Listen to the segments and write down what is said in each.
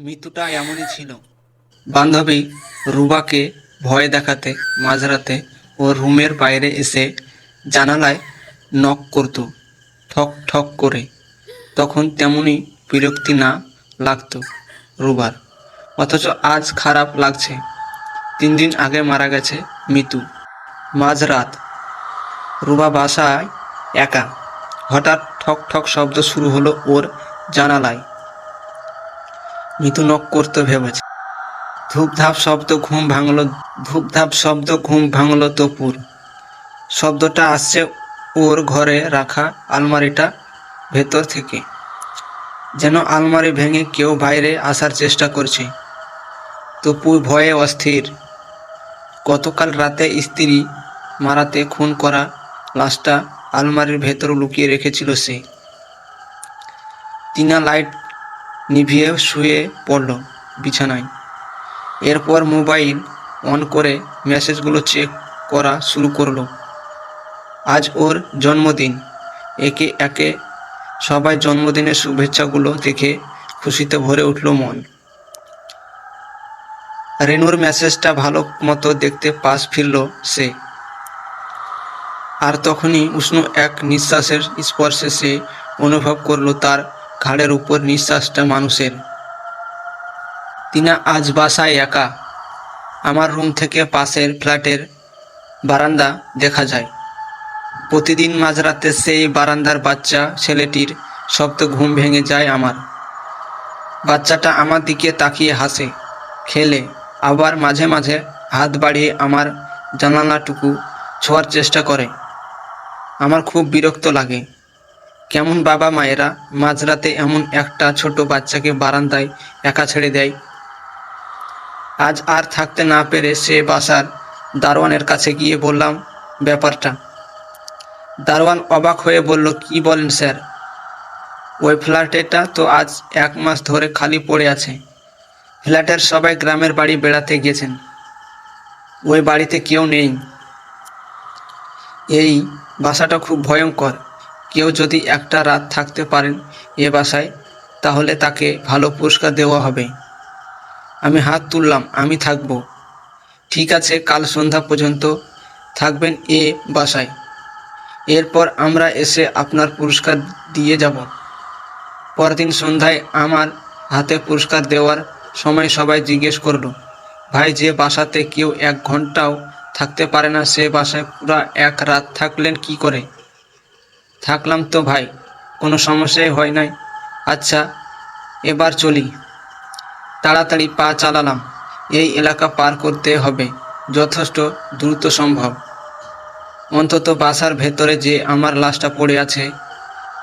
মিতুটা এমনই ছিল। বান্ধবী রুবাকে ভয় দেখাতে মাঝরাতে ওর রুমের বাইরে এসে জানালায় নক করতো, ঠক ঠক করে। তখন তেমনই বিরক্তি না লাগতো রুবার, অথচ আজ খারাপ লাগছে। 3 দিন আগে মারা গেছে মিতু। মাঝরাত, রুবা বাসায় একা। হঠাৎ ঠক ঠক শব্দ শুরু হলো ওর জানালায়। মিতু নক করতে ভেবেছে। ধূপধাপ শব্দ ঘুম ভাঙলো। ধূপধাপ শব্দ ঘুম ভাঙলো তপুর। শব্দটা আসছে ওর ঘরে রাখা আলমারিটা ভেতর থেকে, যেন আলমারি ভেঙে কেউ বাইরে আসার চেষ্টা করছে। তপু ভয়ে অস্থির। গতকাল রাতে স্ত্রী মারাতে খুন করা লাশটা আলমারির ভেতর লুকিয়ে রেখেছিল সে। টিনা লাইট নিভিয়ে শুয়ে পড়ল বিছানায়। এরপর মোবাইল অন করে মেসেজগুলো চেক করা শুরু করলো। আজ ওর জন্মদিন। একে একে সবাই জন্মদিনের শুভেচ্ছাগুলো দেখে খুশিতে ভরে উঠল মন। রেনুর মেসেজটা ভালো মতো দেখতে পাশ ফিরল সে। আর তখনই উষ্ণ এক নিঃশ্বাসের স্পর্শে সে অনুভব করলো তার ঘাড়ের উপর নিঃশ্বাসটা মানুষের। টিনা আজ বাসায় একা। আমার রুম থেকে পাশের ফ্ল্যাটের বারান্দা দেখা যায়। প্রতিদিন মাঝরাতে সেই বারান্দার বাচ্চা ছেলেটির শব্দ ঘুম ভেঙে যায় আমার। বাচ্চাটা আমার দিকে তাকিয়ে হাসে, খেলে, আবার মাঝে মাঝে হাত বাড়িয়ে আমার জানালাটুকু ছোঁয়ার চেষ্টা করে। আমার খুব বিরক্ত লাগে। কেমন বাবা মায়েরা মাঝরাতে এমন একটা ছোট বাচ্চাকে বারান্দায় একা ছেড়ে দেয়। আজ আর থাকতে না পেরে সে বাসার দারোয়ানের কাছে গিয়ে বললাম ব্যাপারটা। দারোয়ান অবাক হয়ে বলল, কি বলেন স্যার? ওই ফ্ল্যাটটা তো আজ 1 মাস ধরে খালি পড়ে আছে। ফ্ল্যাটের সবাই গ্রামের বাড়ি বেড়াতে গেছেন, ওই বাড়িতে কেউ নেই। এই বাসাটা খুব ভয়ঙ্কর। কেউ যদি একটা রাত থাকতে পারেন এ বাসায়, তাহলে তাকে ভালো পুরস্কার দেওয়া হবে। আমি হাত তুললাম, আমি থাকবো। ঠিক আছে, কাল সন্ধ্যা পর্যন্ত থাকবেন এ বাসায়। এরপর আমরা এসে আপনার পুরস্কার দিয়ে যাব। পরদিন সন্ধ্যায় আমার হাতে পুরস্কার দেওয়ার সময় সবাই জিজ্ঞেস করলো, ভাই, যে বাসাতে কেউ 1 ঘন্টাও থাকতে পারে না, সে বাসায় পুরা 1 রাত থাকলেন কি করে? থাকলাম তো ভাই, কোনো সমস্যাই হয় নাই। আচ্ছা, এবার চলি। তাড়াতাড়ি পা চালালাম। এই এলাকা পার করতে হবে যথেষ্ট দ্রুত সম্ভব। অন্তত বাসার ভেতরে যে আমার লাশটা পড়ে আছে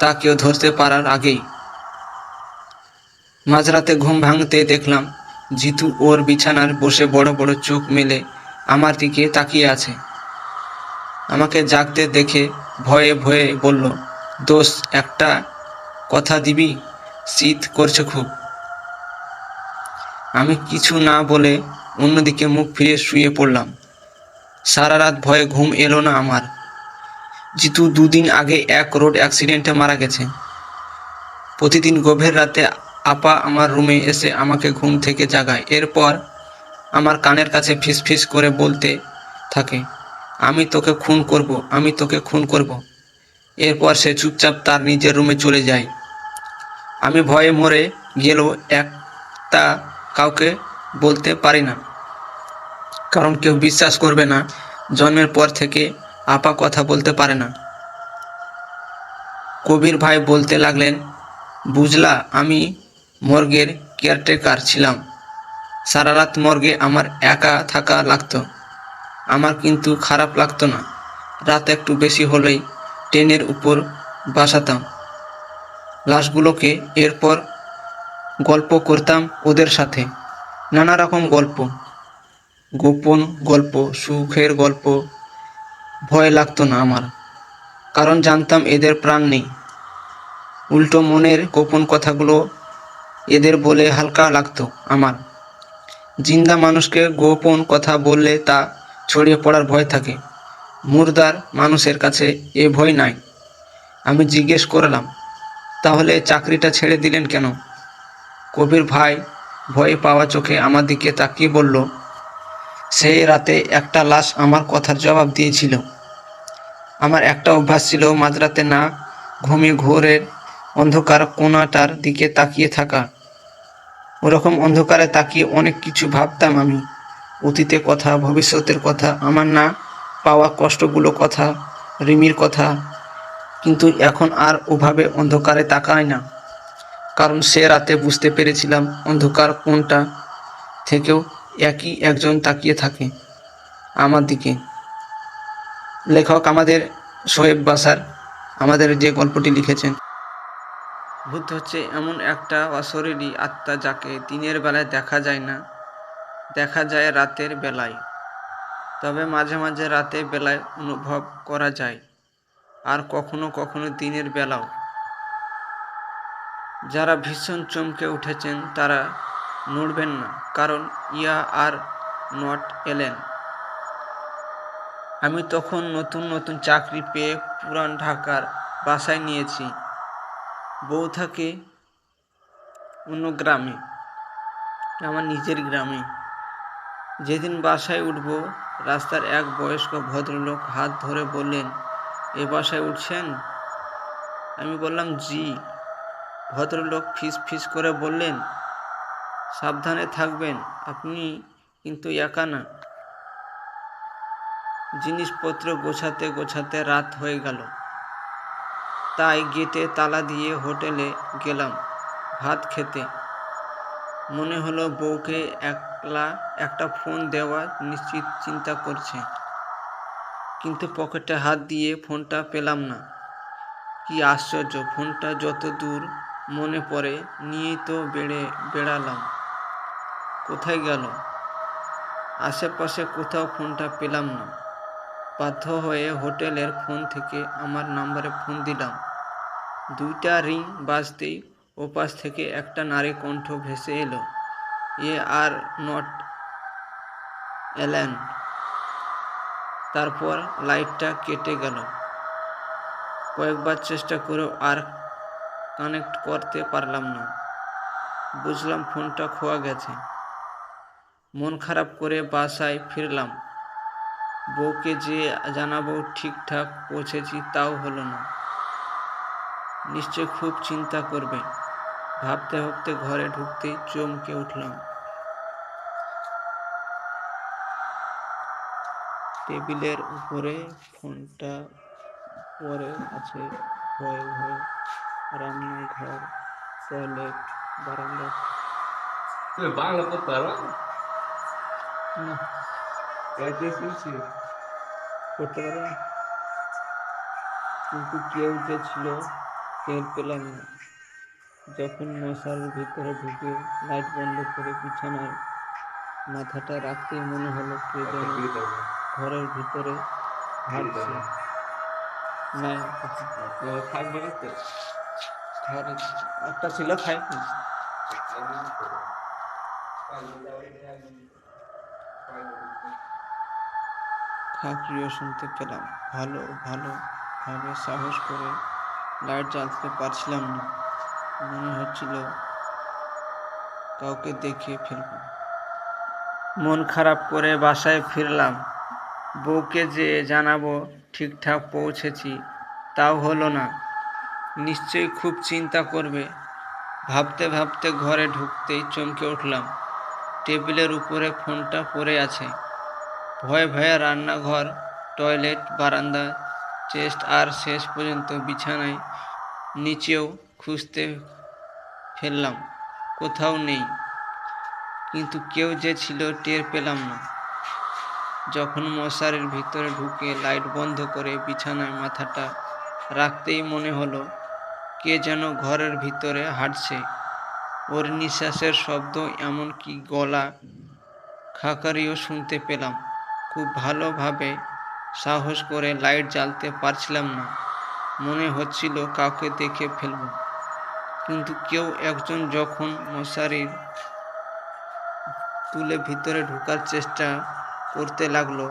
তা কেউ ধরতে পারার আগেই। মাঝরাতে ঘুম ভাঙতে দেখলাম জিতু ওর বিছানার বসে বড় বড় চোখ মেলে আমার দিকে তাকিয়ে আছে। আমাকে জাগতে দেখে ভয়ে ভয়ে বলল, দোষ, একটা কথা দিবি? শীত করছে খুব। আমি কিছু না বলে অন্যদিকে মুখ ফিরিয়ে শুয়ে পড়লাম। সারা রাত ভয়ে ঘুম এলো না আমার। জিতু 2 দিন আগে এক রোড অ্যাক্সিডেন্টে মারা গেছে। প্রতিদিন গভীর রাতে আপা আমার রুমে এসে আমাকে ঘুম থেকে জাগায়। এরপর আমার কানের কাছে ফিসফিস করে বলতে থাকে, আমি তোকে খুন করব, আমি তোকে খুন করব। এরপর সে চুপচাপ তার নিজের রুমে চলে যায়। আমি ভয়ে মরে গেলেও একটা কাউকে বলতে পারি না, কারণ কেউ বিশ্বাস করবে না। জন্মের পর থেকে আপা কথা বলতে পারে না। কবির ভাই বলতে লাগলেন, বুঝলা, আমি মর্গের কেয়ারটেকার ছিলাম। সারা রাত মর্গে আমার একা থাকা লাগতো। আমার কিন্তু খারাপ লাগতো না। রাত একটু বেশি হলেই ট্রেনের উপর বসাতাম লাশগুলোকে। এরপর গল্প করতাম ওদের সাথে, নানা রকম গল্প, গোপন গল্প, সুখের গল্প। ভয় লাগতো না আমার, কারণ জানতাম এদের প্রাণ নেই। উল্টো মনের গোপন কথাগুলো এদের বলে হালকা লাগতো আমার। জিন্দা মানুষকে গোপন কথা বললে তা ছড়িয়ে পড়ার ভয় থাকে, মুর্দার মানুষের কাছে এ ভয় নাই। আমি জিজ্ঞেস করলাম, তাহলে চাকরিটা ছেড়ে দিলেন কেন? কবির ভাই ভয়ে পাওয়া চোখে আমার দিকে তাকিয়ে বলল, সেই রাতে একটা লাশ আমার কথার জবাব দিয়েছিল। আমার একটা অভ্যাস ছিল মাঝরাতে না ঘুমিয়ে ঘোরের অন্ধকার কোণাটার দিকে তাকিয়ে থাকা। ওরকম অন্ধকারে তাকিয়ে অনেক কিছু ভাবতাম আমি, অতীতের কথা, ভবিষ্যতের কথা, আমার না পাওয়া কষ্টগুলো কথা, রিমির কথা। কিন্তু এখন আর ওভাবে অন্ধকারে তাকাই না, কারণ সে রাতে বুঝতে পেরেছিলাম অন্ধকার কোণটা থেকেও একই একজন তাকিয়ে থাকে আমার দিকে। লেখক আমাদের শোয়েব বাসার আমাদের যে গল্পটি লিখেছেন। ভূত হচ্ছে এমন একটা অশরীরী আত্মা যাকে দিনের বেলায় দেখা যায় না, দেখা যায় রাতের বেলায়। তবে মাঝে মাঝে রাতের বেলায় অনুভব করা যায়, আর কখনো কখনো দিনের বেলাও। যারা ভীষণ চমকে উঠেছেন তারা নড়বেন না, কারণ ইয়া আর নট এলেন। আমি তখন নতুন নতুন চাকরি পেয়ে পুরান ঢাকার বাসায় নিয়েছি। বউ থাকে অন্য গ্রামে, আমার নিজের গ্রামে। যেদিন বাসায় উঠব, রাস্তার এক বয়স্ক ভদ্রলোক হাত ধরে বললেন, এ বাসায় উঠছেন? আমি বললাম, জি। ভদ্রলোক ফিস ফিস করে বললেন, সাবধানে থাকবেন, আপনি কিন্তু একা না। জিনিসপত্র গোছাতে গোছাতে রাত হয়ে গেল, তাই গেটে তালা দিয়ে হোটেলে গেলাম ভাত খেতে। মনে হলো বউকে একলা একটা ফোন দেওয়া নিশ্চিত চিন্তা করছে, কিন্তু পকেটে হাত দিয়ে ফোনটা পেলাম না। কি আশ্চর্য, ফোনটা যত দূর মনে পড়ে নিয়েই তো বেড়ালাম, কোথায় গেল? আশেপাশে কোথাও ফোনটা পেলাম না। বাধ্য হয়ে হোটেলের ফোন থেকে আমার নাম্বারে ফোন দিলাম। 2টা রিং বাজতেই ওপাশ থেকে একটা নারী কণ্ঠ ভেসে এলো, এ আর নট এলেন। তারপর লাইটটা কেটে গেল। কয়েকবার চেষ্টা করেও আর কানেক্ট করতে পারলাম না। বুঝলাম ফোনটা খোয়া গেছে। মন খারাপ করে বাসায় ফিরলাম। বউকে যে জানাবো ঠিকঠাক পৌঁছেছি তাও হলো না। নিশ্চয় খুব চিন্তা করবে। ভাবতে ভাবতে ঘরে ঢুকতেই চমকে উঠলাম। টেবিলের উপরে ফোনটা পড়ে আছে ভয়ে ভয়ে। রান্নাঘর, টয়লেট, বারান্দা। তুমি বাংলা পড়তে পারো? না, করতে পারো না। কিন্তু কেউ যে ছিল টের পেলাম না। যখন মশারির ভিতরে ঢুকে লাইট বন্ধ করে বিছানায় মাথাটা রাখতেই মনে হলো কে যেন ঘরের ভিতরে হাঁটছে। না, থাকবে না তো? ঘরে একটা ছিল, খাইনি। খাঁকরিও শুনতে পেলাম। ভাবে সাহস করে লাইট জ্বালতে পারছিলাম না। মনে হচ্ছিল কাউকে দেখে ফেলব। মন খারাপ করে বাসায় ফিরলাম। বউকে যে জানাবো ঠিকঠাক পৌঁছেছি তাও হলো না। নিশ্চয়ই খুব চিন্তা করবে। ভাবতে ভাবতে ঘরে ঢুকতেই চমকে উঠলাম। টেবিলের উপরে ফোনটা পড়ে আছে। ভয়ে ভয়ে রান্নাঘর, টয়লেট, বারান্দা, চেস্ট আর শেষ পর্যন্ত বিছানায় নিচেও খুঁজতে ফেললাম, কোথাও নেই। কিন্তু কেউ যে ছিল টের পেলাম না। যখন মশারির ভিতরে ঢুকে লাইট বন্ধ করে বিছানায় মাথাটা রাখতেই মনে হলো কে যেন ঘরের ভিতরে হাঁটছে। ওর নিঃশ্বাসের শব্দ, এমনকি গলা খাকারিও শুনতে পেলাম। খুব ভালোভাবে সাহস করে লাইট জ্বালতে পারছিলাম না। মনে হচ্ছিল কাউকে দেখে ফেলব। কিন্তু কেউ একজন যখন মশারির তুলে ভিতরে ঢোকার চেষ্টা করতে লাগলো,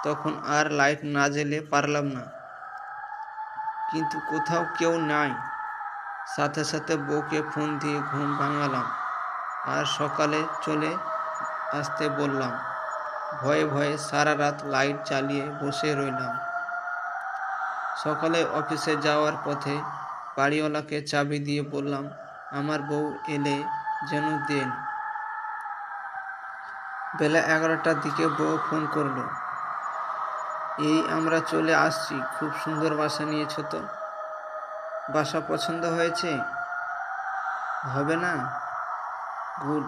তখন আর লাইট না জ্বেলে পারলাম না। কিন্তু কোথাও কেউ নাই। সাথে সাথে বউকে ফোন দিয়ে ঘুম ভাঙালাম। আর সকালে চলে আসতে বললাম। ভয়ে ভয়ে সারা রাত লাইট জ্বালিয়ে বসে রইলাম। সকালে অফিসে যাওয়ার পথে বাড়িওয়ালাকে চাবি দিয়ে বললাম, আমার বউ এলে যেন দেন। বেলা 11টার দিকে বউ ফোন করলো, এই আমরা চলে আসছি, খুব সুন্দর বাসা নিয়েছ তো, বাসা পছন্দ হয়েছে? হবে না? গুড।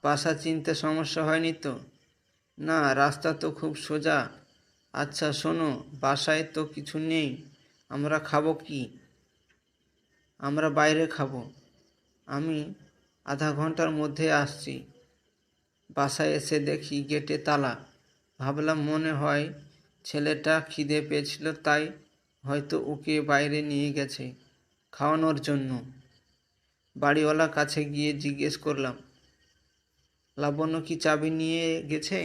বাসা চিনতে সমস্যা হয়নি তো? না, রাস্তা তো খুব সোজা। আচ্ছা শোনো, বাসায় তো কিছু নেই, আমরা খাবো কি? আমরা বাইরে খাবো। আমি আধা ঘন্টার মধ্যে আসছি। বাসায় এসে দেখি গেটে তালা। ভাবলাম মনে হয় ছেলেটা খিদে পেয়েছিল, তাই হয়তো ওকে বাইরে নিয়ে গেছে খাওয়ানোর জন্য। বাড়িওয়ালার কাছে গিয়ে জিজ্ঞেস করলাম, লাবণ্য কি চাবি নিয়ে গেছে?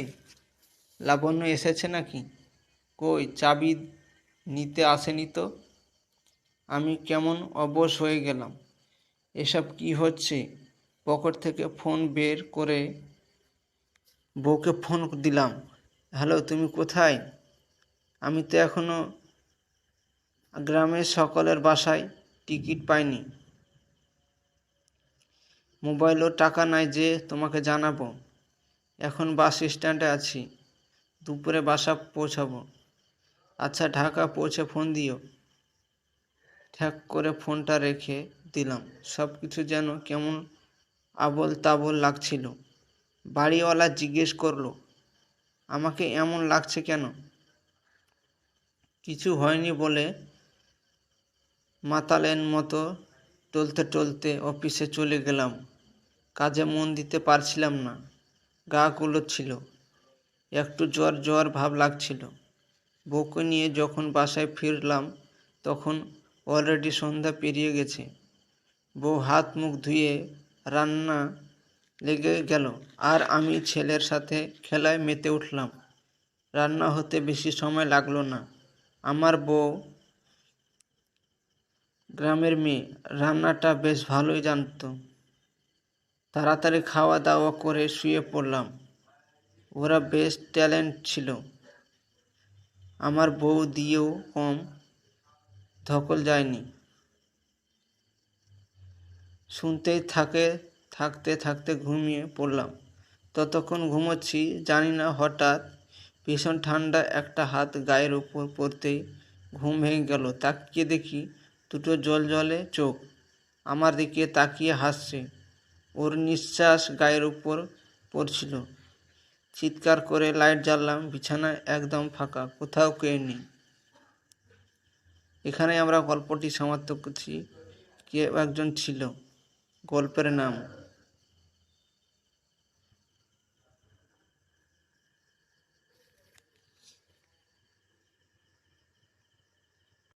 লাবণ্য এসেছে নাকি? কই, চাবি নিতে আসেনি তো। আমি কেমন অবশ হয়ে গেলাম। এসব কি হচ্ছে? পকেট থেকে ফোন বের করে বউকে ফোন দিলাম। হ্যালো, তুমি কোথায়? আমি তো এখনো গ্রামের সকলের বাসায়, টিকিট পাইনি। মোবাইলও টাকা নাই যে তোমাকে জানাবো। এখন বাস স্ট্যান্ডে আছি, দুপুরে বাসা পৌঁছাবো। আচ্ছা, ঢাকা পৌঁছে ফোন দিও। ঠ্যাক করে ফোনটা রেখে দিলাম। সব কিছু যেন কেমন আবোল তাবোল লাগছিল। বাড়িওয়ালা জিজ্ঞেস করলো, আমাকে এমন লাগছে কেন? কিছু হয়নি বলে মাতালের মতো টলতে টলতে অফিসে চলে গেলাম। কাজে মন দিতে পারছিলাম না, গা গুলোচ্ছিল, একটু জ্বর জ্বর ভাব লাগছিল। বউকে নিয়ে যখন বাসায় ফিরলাম তখন অলরেডি সন্ধ্যা পেরিয়ে গেছে। বউ হাত মুখ ধুয়ে রান্না লেগে গেল, আর আমি ছেলের সাথে খেলায় মেতে উঠলাম। রান্না হতে বেশি সময় লাগলো না। আমার বউ গ্রামের মেয়ে, রান্নাটা বেশ ভালোই জানতো। তাড়াতাড়ি খাওয়া দাওয়া করে শুয়ে পড়লাম। ওরা বেশ ট্যালেন্ট ছিল, আমার বউ দিয়েও কম ধকল যায়নি। শুনতেই থাকতে থাকতে ঘুমিয়ে পড়লাম। ততক্ষণ ঘুমোচ্ছি জানি না, হঠাৎ ভীষণ ঠান্ডা একটা হাত গায়ের উপর পড়তেই ঘুম ভেঙে গেল। তাকিয়ে দেখি দুটো জলজলে চোখ আমার দিকে তাকিয়ে হাসছে। ওর নিঃশ্বাস গায়ের উপর পড়ছিল। চিৎকার করে লাইট জ্বাললাম। বিছানা একদম ফাঁকা, কোথাও কেউ নেই। এখানে আমরা গল্পটি সমাপ্ত করছি। কেউ একজন ছিল, গল্পের নাম